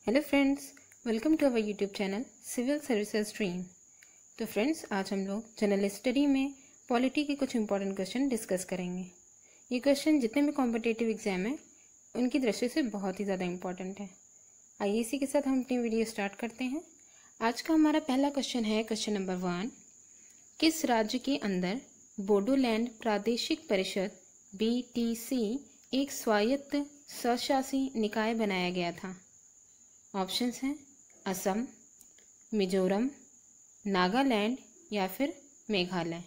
Hello friends, welcome to our YouTube channel civil services stream. तो friends, आज हम लोग जनरल स्टडी में पॉलिटी के कुछ इंपॉर्टेंट क्वेश्चन डिस्कस करेंगे। ये क्वेश्चन जितने भी कॉम्पिटिटिव एग्जाम है उनकी दृष्टि से बहुत ही ज़्यादा इंपॉर्टेंट है। आइए इसी के साथ हम अपनी वीडियो स्टार्ट करते हैं। आज का हमारा पहला क्वेश्चन है क्वेश्चन नंबर 1। किस राज्य के अंदर बोडोलैंड प्रादेशिक परिषद BTC एक स्वायत्त स्वशासी निकाय बनाया गया था? ऑप्शंस हैं असम, मिजोरम, नागालैंड या फिर मेघालय।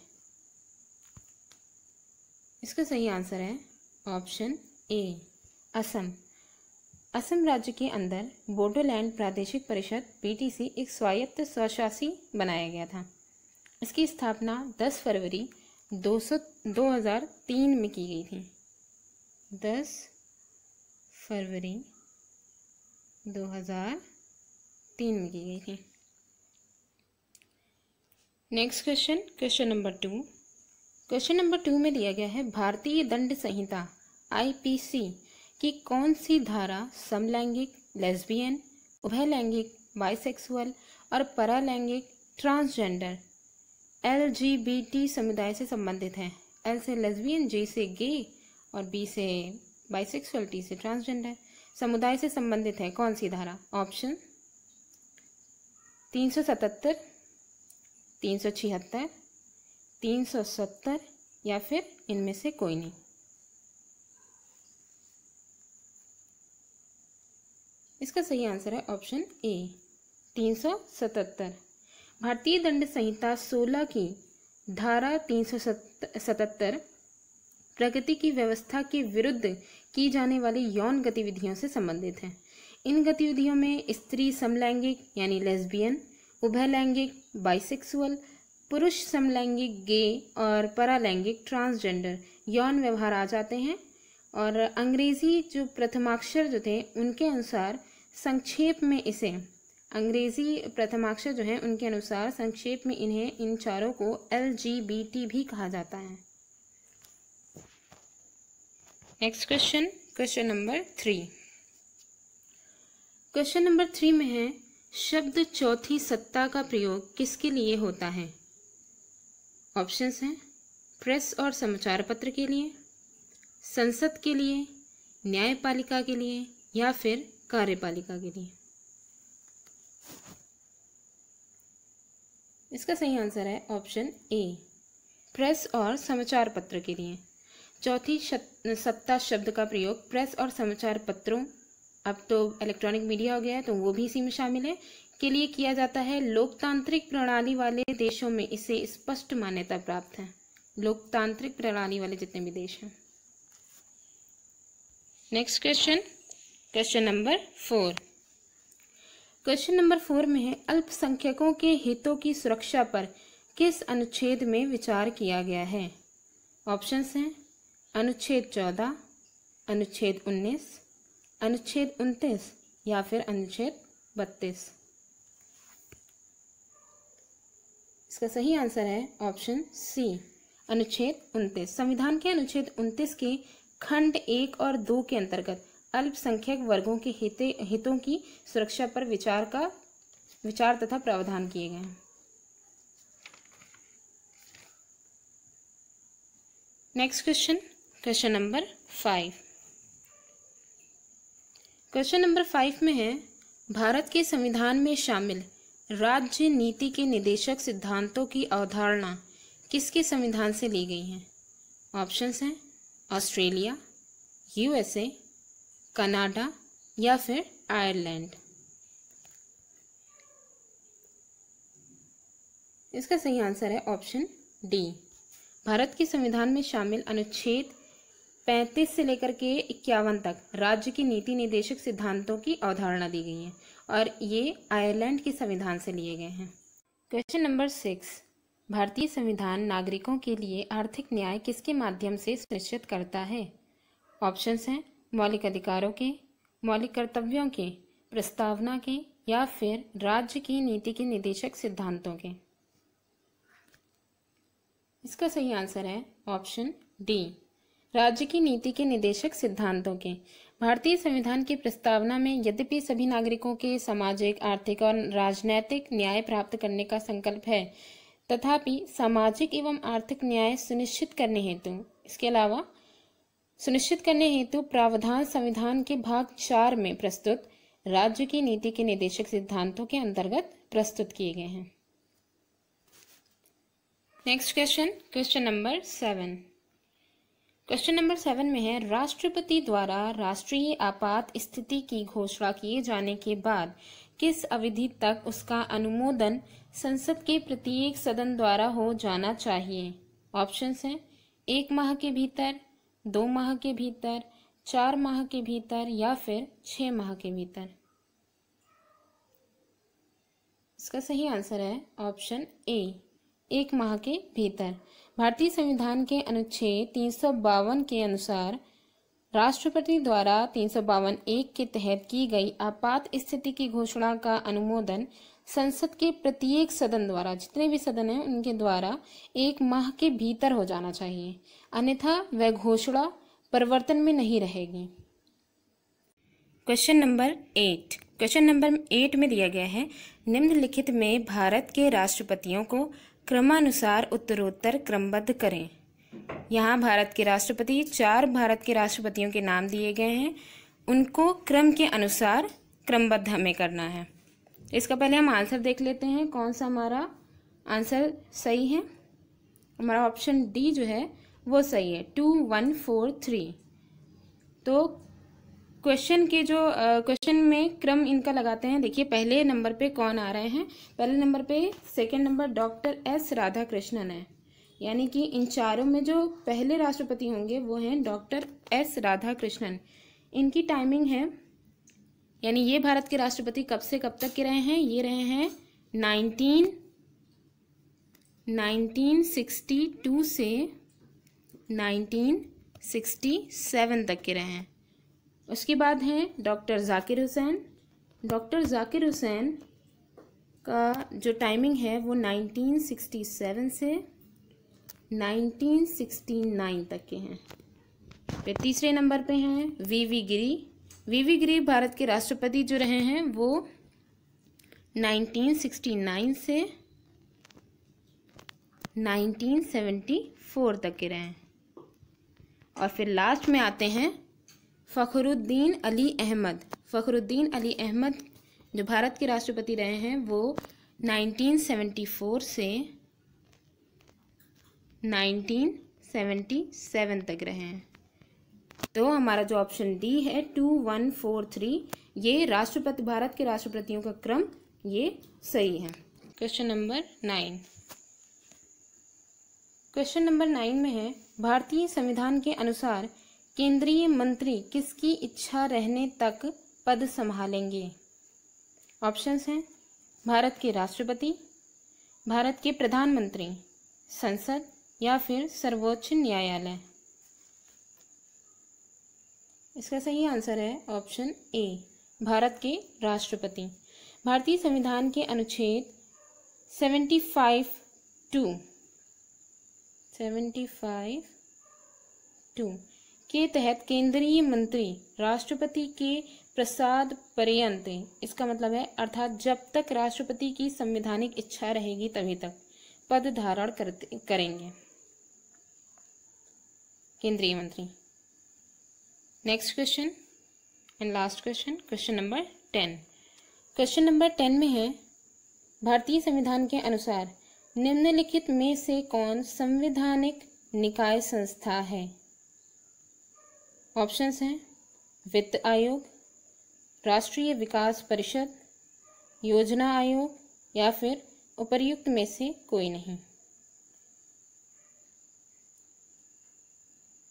इसका सही आंसर है ऑप्शन ए, असम। असम राज्य के अंदर बोडोलैंड प्रादेशिक परिषद BTC एक स्वायत्त स्वशासी बनाया गया था। इसकी स्थापना 10 फरवरी 2003 में की गई थी। 10 फरवरी 2003 में की गई थी। Next question, question number 2। Question number 2 में दिया गया है भारतीय दंड संहिता IPC की कौन सी धारा समलैंगिक, लेस्बियन, उभयलैंगिक, बाइसेक्सुअल और परालैंगिक, ट्रांसजेंडर, LGBT समुदाय से संबंधित है? L से लेस्बियन, G से गे और B से बाइसेक्सुअल, T से ट्रांसजेंडर समुदाय से संबंधित है। कौन सी धारा? ऑप्शन 377, 376, 370 या फिर इनमें से कोई नहीं। इसका सही आंसर है ऑप्शन ए, 377। भारतीय दंड संहिता 16 की धारा 377 प्रगति की व्यवस्था के विरुद्ध की जाने वाली यौन गतिविधियों से संबंधित है। इन गतिविधियों में स्त्री समलैंगिक यानी लेस्बियन, उभयलैंगिक बाइसेक्सुअल, पुरुष समलैंगिक गे और परालैंगिक ट्रांसजेंडर यौन व्यवहार आ जाते हैं। और अंग्रेजी जो प्रथमाक्षर जो थे उनके अनुसार संक्षेप में इसे अंग्रेजी प्रथमाक्षर जो हैं उनके अनुसार संक्षेप में इन्हें इन चारों को LGBT भी कहा जाता है। Next question, question number 3। Question number 3 में है शब्द चौथी सत्ता का प्रयोग किसके लिए होता है? ऑप्शंस हैं प्रेस और समाचार पत्र के लिए, संसद के लिए, न्यायपालिका के लिए या फिर कार्यपालिका के लिए। इसका सही आंसर है ऑप्शन ए, प्रेस और समाचार पत्र के लिए। चौथी सत्ता शब्द का प्रयोग प्रेस और समाचार पत्रों, अब तो इलेक्ट्रॉनिक मीडिया हो गया है तो वो भी इसी में शामिल है, के लिए किया जाता है। लोकतांत्रिक प्रणाली वाले देशों में इसे स्पष्ट मान्यता प्राप्त है। लोकतांत्रिक प्रणाली वाले जितने भी देश हैं। Next question, question number 4। Question number 4 में है अल्पसंख्यकों के हितों की सुरक्षा पर किस अनुच्छेद में विचार किया गया है? ऑप्शंस हैं अनुच्छेद 14, अनुच्छेद 19, अनुच्छेद 29 या फिर अनुच्छेद 32। इसका सही आंसर है ऑप्शन सी, अनुच्छेद 29। संविधान के अनुच्छेद 29 के खंड 1 और 2 के अंतर्गत अल्पसंख्यक वर्गों के हितों की सुरक्षा पर विचार तथा प्रावधान किए गए हैं। Next question, question number 5। Question number 5 में है भारत के संविधान में शामिल राज्य नीति के निदेशक सिद्धांतों की अवधारणा किसके संविधान से ली गई है? ऑप्शंस हैं ऑस्ट्रेलिया, USA, कनाडा या फिर आयरलैंड। इसका सही आंसर है ऑप्शन डी। भारत के संविधान में शामिल अनुच्छेद 35 से लेकर के 51 तक राज्य की नीति निदेशक सिद्धांतों की अवधारणा दी गई है और ये आयरलैंड के संविधान से लिए गए हैं। Question number 6। भारतीय संविधान नागरिकों के लिए आर्थिक न्याय किसके माध्यम से सुनिश्चित करता है? ऑप्शंस हैं मौलिक अधिकारों के, मौलिक कर्तव्यों के, प्रस्तावना के या फिर राज्य की नीति के निदेशक सिद्धांतों के। इसका सही आंसर है ऑप्शन डी, राज्य की नीति के निदेशक सिद्धांतों के। भारतीय संविधान की प्रस्तावना में यद्यपि सभी नागरिकों के सामाजिक, आर्थिक और राजनैतिक न्याय प्राप्त करने का संकल्प है, तथापि सामाजिक एवं आर्थिक न्याय सुनिश्चित करने हेतु प्रावधान संविधान के भाग 4 में प्रस्तुत राज्य की नीति के निर्देशक सिद्धांतों के अंतर्गत प्रस्तुत किए गए हैं। Next question number 7। Question number 7 में है, राष्ट्रपति द्वारा राष्ट्रीय आपात स्थिति की घोषणा किए जाने के बाद किस अवधि तक उसका अनुमोदन संसद के प्रत्येक सदन द्वारा हो जाना चाहिए? ऑप्शंस हैं 1 माह के भीतर, 2 माह के भीतर, 4 माह के भीतर या फिर 6 माह के भीतर। इसका सही आंसर है ऑप्शन ए, 1 माह के भीतर। भारतीय संविधान के अनुच्छेद 352 के अनुसार राष्ट्रपति द्वारा 352(1) के तहत की गई आपात स्थिति की घोषणा का अनुमोदन संसद के प्रत्येक सदन द्वारा, जितने भी सदन हैं उनके द्वारा 1 माह के भीतर हो जाना चाहिए, अन्यथा वह घोषणा परिवर्तन में नहीं रहेगी। क्वेश्चन नंबर 8 में दिया गया है, निम्नलिखित में भारत के राष्ट्रपतियों को क्रमानुसार उत्तरोत्तर क्रमबद्ध करें। यहाँ भारत के राष्ट्रपति 4 भारत के राष्ट्रपतियों के नाम दिए गए हैं, उनको क्रम के अनुसार क्रमबद्ध हमें करना है। इसका पहले हम आंसर देख लेते हैं, कौन सा हमारा आंसर सही है। हमारा ऑप्शन डी जो है वो सही है, 2 1 4 3। तो क्वेश्चन में क्रम इनका लगाते हैं। देखिए पहले नंबर पे कौन आ रहे हैं, पहले नंबर पे second number doctor S Radhakrishnan है, यानी कि इन चारों में जो पहले राष्ट्रपति होंगे वो हैं डॉक्टर एस राधाकृष्णन। इनकी टाइमिंग है, यानी ये भारत के राष्ट्रपति कब से कब तक के रहे हैं, ये रहे हैं 1962 से 1967 तक के रहे हैं। उसके बाद हैं डॉक्टर जाकिर हुसैन। डॉक्टर जाकिर हुसैन का जो टाइमिंग है वो 1967 से 1969 तक के हैं। फिर तीसरे नंबर पे हैं वीवी गिरी। वीवी गिरी भारत के राष्ट्रपति जो रहे हैं वो 1969 से 1974 तक के रहे हैं। और फिर लास्ट में आते हैं फ़खरुद्दीन अली अहमद। फ़खरुद्दीन अली अहमद जो भारत के राष्ट्रपति रहे हैं वो 1974 से 1977 तक रहे हैं। तो हमारा जो ऑप्शन डी है 2 1 4 3, ये भारत के राष्ट्रपतियों का क्रम ये सही है। Question number 9। क्वेश्चन नंबर 9 में है, भारतीय संविधान के अनुसार केंद्रीय मंत्री किसकी इच्छा रहने तक पद संभालेंगे? ऑप्शंस हैं भारत के राष्ट्रपति, भारत के प्रधानमंत्री, संसद या फिर सर्वोच्च न्यायालय। इसका सही आंसर है ऑप्शन ए, भारत के राष्ट्रपति। भारतीय संविधान के अनुच्छेद 75(2) के तहत केंद्रीय मंत्री राष्ट्रपति के प्रसाद पर्यंत, इसका मतलब है अर्थात जब तक राष्ट्रपति की संवैधानिक इच्छा रहेगी तभी तक पद धारण करेंगे केंद्रीय मंत्री। Next question and last question number 10। Question number 10 में है, भारतीय संविधान के अनुसार निम्नलिखित में से कौन संवैधानिक निकाय संस्था है? ऑप्शंस हैं वित्त आयोग, राष्ट्रीय विकास परिषद, योजना आयोग या फिर उपर्युक्त में से कोई नहीं।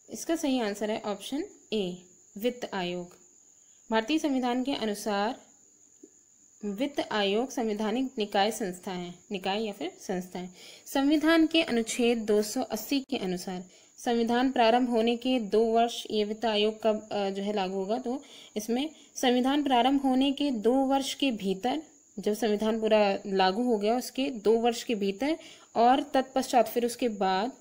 इसका सही आंसर है ऑप्शन ए, वित्त आयोग। भारतीय संविधान के अनुसार वित्त आयोग संवैधानिक निकाय संस्था है, निकाय या फिर संस्था है। संविधान के अनुच्छेद 280 के अनुसार संविधान प्रारंभ होने के 2 वर्ष, ये वित्त आयोग कब जो है लागू होगा, तो इसमें संविधान प्रारंभ होने के 2 वर्ष के भीतर, जब संविधान पूरा लागू हो गया उसके 2 वर्ष के भीतर और तत्पश्चात फिर उसके बाद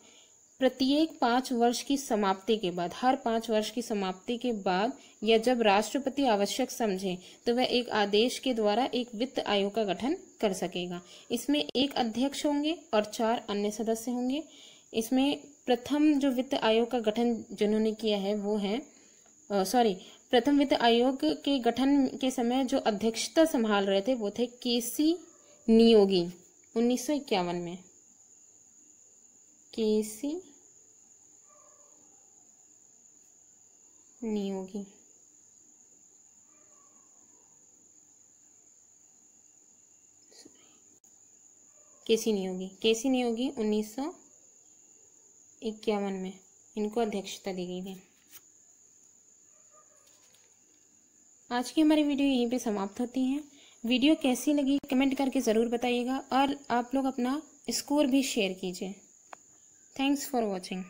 प्रत्येक 5 वर्ष की समाप्ति के बाद, हर 5 वर्ष की समाप्ति के बाद या जब राष्ट्रपति आवश्यक समझे तो वह एक आदेश के द्वारा एक वित्त आयोग का गठन कर सकेगा। इसमें एक अध्यक्ष होंगे और 4 अन्य सदस्य होंगे। इसमें प्रथम जो वित्त आयोग का गठन जिन्होंने किया है वो है प्रथम वित्त आयोग के गठन के समय जो अध्यक्षता संभाल रहे थे वो थे केसी नियोगी 1951 में। केसी नियोगी केसी नियोगी 1951 में इनको अध्यक्षता दी गई थी। आज की हमारी वीडियो यहीं पे समाप्त होती है। वीडियो कैसी लगी कमेंट करके ज़रूर बताइएगा और आप लोग अपना स्कोर भी शेयर कीजिए। Thanks for watching.